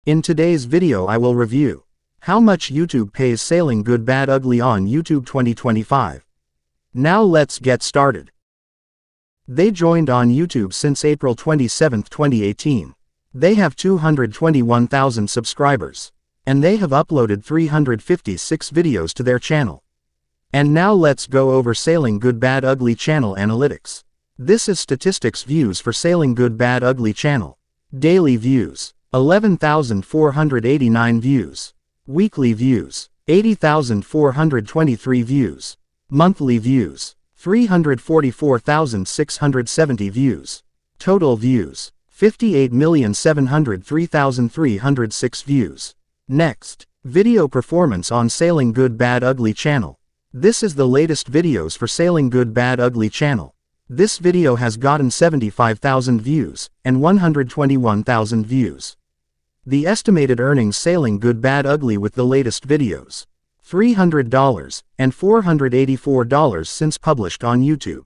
In today's video I will review how much YouTube pays Selling Good Bad Ugly on YouTube 2025. Now let's get started. They joined on YouTube since April 27, 2018. They have 221,000 subscribers. And they have uploaded 356 videos to their channel. And now let's go over Selling Good Bad Ugly channel analytics. This is statistics views for Selling Good Bad Ugly channel. Daily views, 11,489 views. Weekly views, 80,423 views. Monthly views, 344,670 views. Total views, 58,703,306 views. Next, video performance on Selling Good Bad Ugly channel. This is the latest videos for Selling Good Bad Ugly channel. This video has gotten 75,000 views and 121,000 views. The estimated earnings Selling Good Bad Ugly with the latest videos, $300 and $484 since published on YouTube.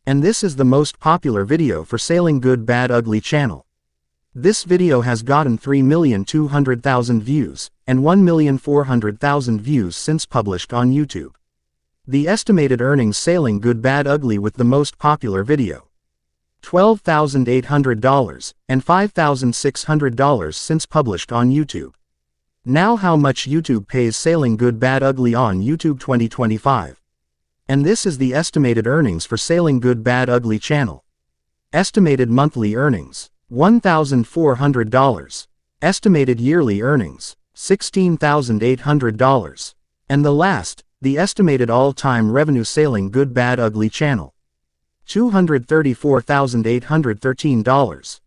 And this is the most popular video for Selling Good Bad Ugly channel. This video has gotten 3,200,000 views and 1,400,000 views since published on YouTube. The estimated earnings Selling Good Bad Ugly with the most popular video, $12,800 and $5,600 since published on YouTube. Now how much YouTube pays Selling Good Bad Ugly on YouTube 2025. And this is the estimated earnings for Selling Good Bad Ugly channel. Estimated monthly earnings, $1,400. Estimated yearly earnings, $16,800. And the last, the estimated all-time revenue Selling Good Bad Ugly channel, $234,813.